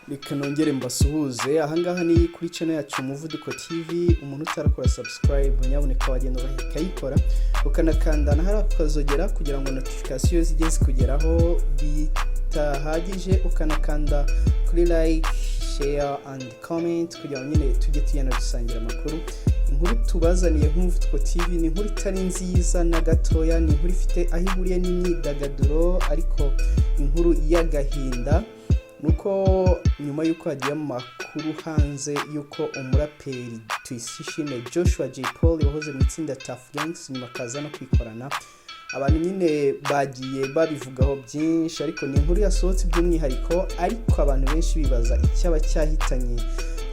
Reka nongere mbasuhuze ahangaha ni kuri channel yacu Umuvuduko TV. Umuntu utarakora subscribe nyaboneka wagenda bakayikora ukanakanda na hari akazogera kugira ngo notification zijye zikugeraho bitahagije, ukanakanda kuri like, share and comment kugira ngo nyine tujye tugenda dusangira amakuru. Inkuru tubazaniye nk'Umuvuduko TV ni inkuru itari nziza na gatoya, ni inkuru ifite aho ihuriye n'imyidagaduro ariko inkuru y'agahinda. Nuko nyuma yuko hagiye amakuru hanze yuko umuraperi Tuyishime Joshua Jay Polly wahoze mu itsinda Tough Gangs nyuma kaza no kwikorana, abantu nyine bagiye babivugaho byinshi, ariko ni inkuru yasohotse by'umwihariko, ariko abantu benshi bibaza icyaba cyahitanye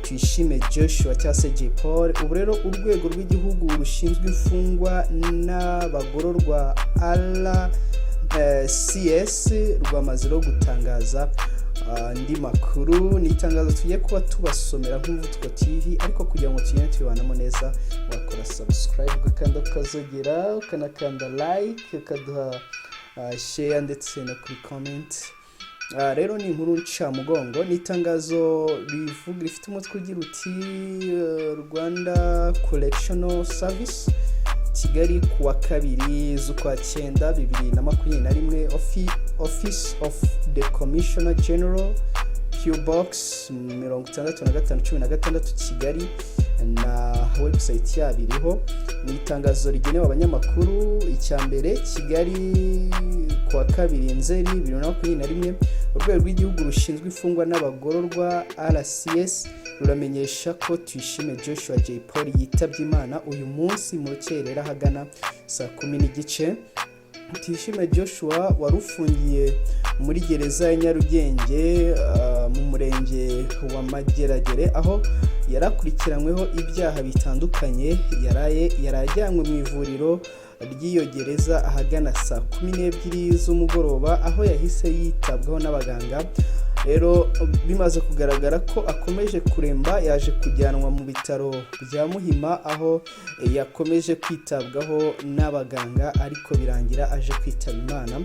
Tuyishime Joshua cyangwa se Jay Polly. Ubu rero urwego rw'igihugu rushinzwe imfungwa n'abagororwa RCS rwamaze gutangaza ndi makuru. Ni itangazo tugiye kuba tubasomera nk'Umuvuduko TV, ariko kugira ngo tugende tubibanamo neza wakora subscribe, ukakanda ukazogera, ukanakanda like, ukaduha share ndetse no kuri comment. Rero ni inkuru ncamugongo, ni itangazo rivuga rifite umutwe ugira uti Rwanda Correctional Service Kigali kuwa 2 z'ukwa 9 2021, Office of the Commissioner General PO Box 6516 Kigali, na website yabiriho. Ni itangazo rigenewe abanyamakuru. Icyambere Kigali kuwa 2 Nzeri 2021, urwego rw'igihugu rushinzwe imfungwa n'abagororwa RCS ruramenyesha ko Tuyishime Joshua Jay Polly yitabye Imana uyu munsi mu rukerera hagana saa 10:30. Tuyishime Joshua warufungiye muri gereza ya Nyarugenge mu murenge wa Mageragere, aho yarakurikiranyweho ibyaha bitandukanye. yarajyanywe mu ivuriro ry'iyo gereza ahagana saa 12 z'umugoroba, aho yahise yitabwaho n'abaganga. Rero bimaze kugaragara ko akomeje kuremba, yaje kujyanwa mu bitaro bya Muhima, aho yakomeje kwitabwaho n'abaganga, ariko birangira aje kwitaba Imana.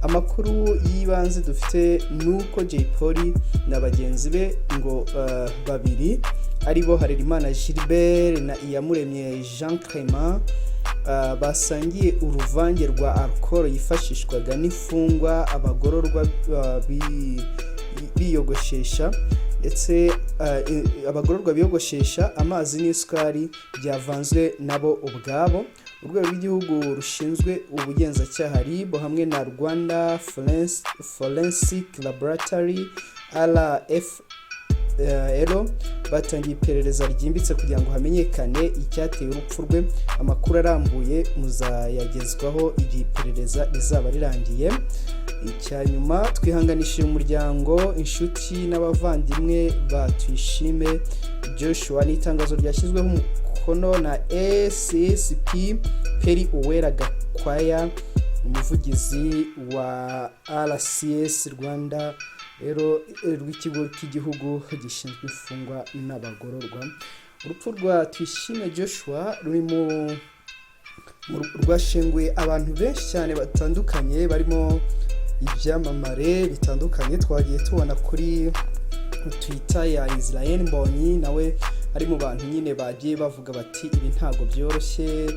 Amakuru yibanze dufite nuko Jay Polly na bagenzi be ngo babiri aribo Harerimana Gilbert na Iyamuremye Jean Clement basangiye uruvange rwa alcohol yifashishwaga n'ifungwa abagororwa biyogoshesha, ndetse abagororwa biyogoshesha amazi n'isukari byavanzwe nabo ubwabo. Urwego rw'igihugu rushinzwe ubugenzacyaha RIB hamwe na Rwanda Forensic Laboratory RFL batangiye iperereza ryimbitse kugira ngo hamenyekane icyateye urupfu rwe. Amakuru arambuye muzayagezwaho igihe iperereza rizaba rirangiye. Icyanyuma twihanganishije umuryango, inshuti n'abavandimwe ba Tuyishime Joshua. Ni itangazo ryashyizweho umukono na SSP Peri Uwera Gakwaya, umuvugizi wa RCS Rwanda rero rw'ikigo cy'igihugu gishinzwe imfungwa n'abagororwa. Urupfu rwa Tuyishime Joshua rurimo rwashenguye abantu benshi cyane batandukanye, barimo ibyamamare bitandukanye. Twagiye tubona kuri Twitter ya Israel Mbonyi, nawe ari mu bantu nyine bagiye bavuga bati ibi ntago byoroshye,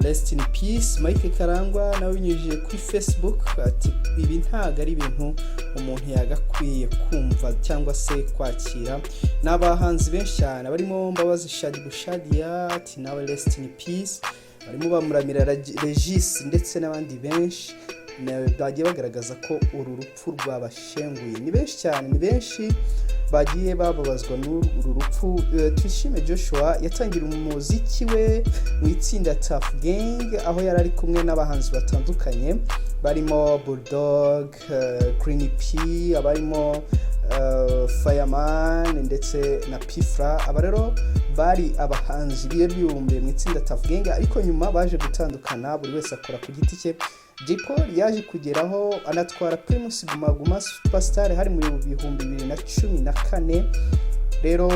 rest in peace. Mike Karangwa nawe binyujije kuri Facebook ati ibi ntago ari ibintu umuntu yagakwiye kumva cyangwa se kwakira. N'abahanzi benshi cyane barimo Mbabazi Shadia ati nawe rest in peace, barimo bamuramira Regis ndetse n'abandi benshi bagiye bagaragaza ko uru rupfu rwabashenguye. Ni benshi cyane, ni benshi bagiye bababazwa n'uru rupfu. Tuyishime Joshua yatangira umuziki we mu itsinda Tough Gang, aho yari ari kumwe n'abahanzi batandukanye barimo Bulldog, Green P, abarimo Fireman ndetse na Pifra. Aba rero bari abahanzi biyumbiye mu itsinda Tough Gang, ariko nyuma baje gutandukana, buri wese akora ku giti cye. Jay Polly yaje kugeraho anatwara Primus Guma Guma Superstar hari mu 2014, rero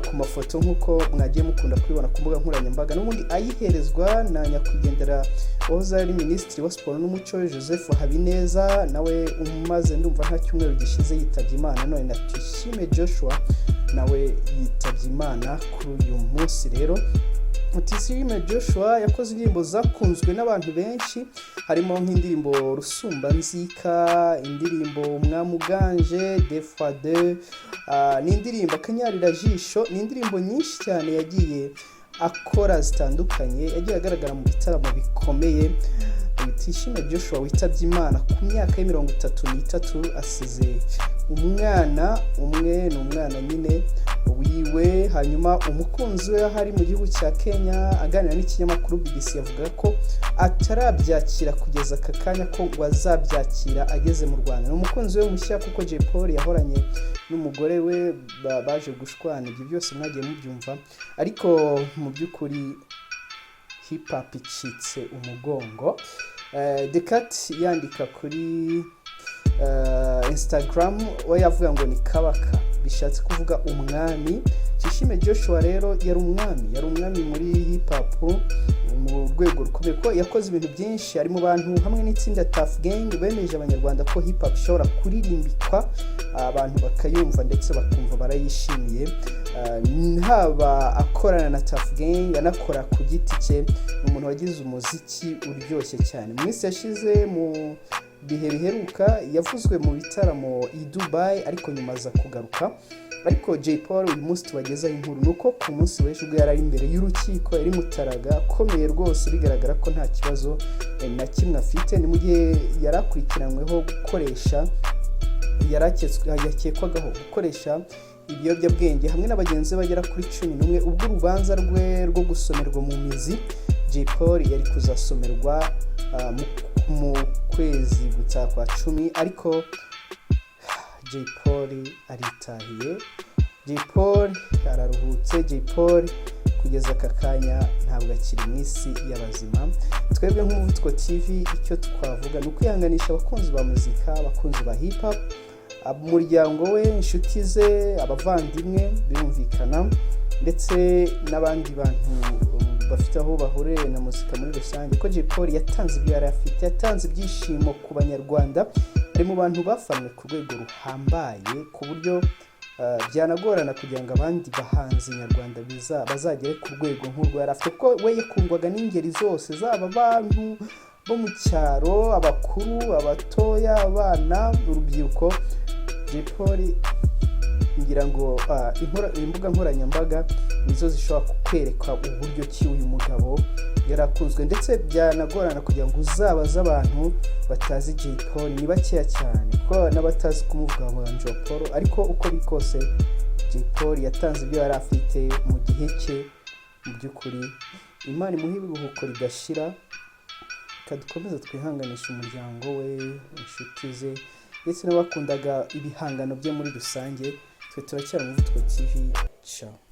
ku mafoto nk'uko mwagiye mukunda kubibona ku mbuga nkoranyambaga n'ubundi ayiherezwa na nyakwigendera wahoze ari minisitiri wa siporo n'umuco Joseph Habineza, nawe umaze ndumva nta cyumweru gishize yitabye Imana, none na Tuyishime Joshua nawe yitabye Imana kuri uyu munsi. Rero Tuyishime Joshua yakoze indirimbo zakunzwe n'abantu benshi, harimo nk'indirimbo Rusumbanzika, indirimbo Umwamuganje, Defade, n'indirimbo Akanyarira Jisho, n'indirimbo nyinshi cyane yagiye akora zitandukanye, yagiye agaragara mu bitaramo bikomeye. Tuyishime Joshua witabye Imana ku myaka ya 33, asize umwana umwe, n'umwana nyine wiwe. Hanyuma umukunzi we hari mu gihugu cya Kenya aganira n'ikinyamakuru BBC yavuga ko atarabyakira kugeza aka kanya, ko wazabyakira ageze mu Rwanda. Umukunzi we mushya kuko Jay Polly yahoranye n'umugore we baje gushwana, ibyo byose mwagiye mubyumva, ariko mu by'ukuri hip hop icitse umugongo. Gatatu yandika kuri Instagram we yavuga ngo ni kabaka, bishatse kuvuga umwami. Tuyishime Joshua rero yari umwami muri hip hop mu rwego rukomeye, ko yakoze ibintu byinshi. Hari mu bantu hamwe n'itsinda Tough Gang bemeje abanyarwanda ko hip hop ishobora kuririmbikwa abantu bakayumva ndetse bakumva barayishimiye. Haba akorana na Tough Gang, anakora ku giti cye, umuntu wagize umuziki uryoshye cyane. Mu minsi yashize mu bihe biheruka yavuzwe mu bitaramo i Dubai, ariko nyuma aza kugaruka. Ariko Jay Polly uyu munsi tubagezaho inkuru nuko ku munsi w'ejo ubwo yari imbere y'urukiko, yari mutaraga akomeye rwose, bigaragara ko nta kibazo na kimwe afite. Ni mu gihe yarakurikiranyweho gukoresha, yakekwagaho gukoresha ibiyobyabwenge hamwe n'abagenzi bagera kuri 11. Ubwo urubanza rwe rwo gusomerwa mu mizi, Jay Polly yari kuzasomerwa mu kwezi gutaha kwa 10, ariko Jay Polly aritahiye. Jay Polly araruhutse. Jay Polly kugeza aka kanya ntabwo akiri mu isi y'abazima. Twebwe nk'Umuvuduko TV icyo twavuga ni ukwihanganisha abakunzi ba muzika, abakunzi ba hip hop, umuryango we, inshuti ze, abavandimwe birumvikana, ndetse n'abandi bantu bafite aho bahuriye na muzika muri rusange, ko Jay Polly yatanze ibyo yari afite, yatanze ibyishimo ku banyarwanda. Ari mu bantu bafanwe ku rwego ruhambaye, ku buryo byanagorana kugira ngo abandi bahanzi nyarwanda bazagere ku rwego nk'urwo yari afite, kuko we yakundwaga n'ingeri zose, zaba abantu bo mu cyaro, abakuru, abatoya, abana, urubyiruko. Jay Polly ngira ngo imbuga nkoranyambaga nizo zishobora kukwereka uburyo ki uyu mugabo yarakunzwe, ndetse byanagorana kugira ngo uzabaze abantu batazi Jay Polly, ni bakeya cyane, ko n'abatazi kumuvuga ngo Jay Polly. Ariko uko bikose Jay Polly yatanze ibyo yari afite mu gihe cye. Mu by'ukuri Imana imuhe ibiruhuko ridashira, kadukomeza twihanganisha umuryango we, inshuti ze, ndetse n'abakundaga ibihangano bye muri rusange. Twe turacyari Umuvuduko TV. Ciao.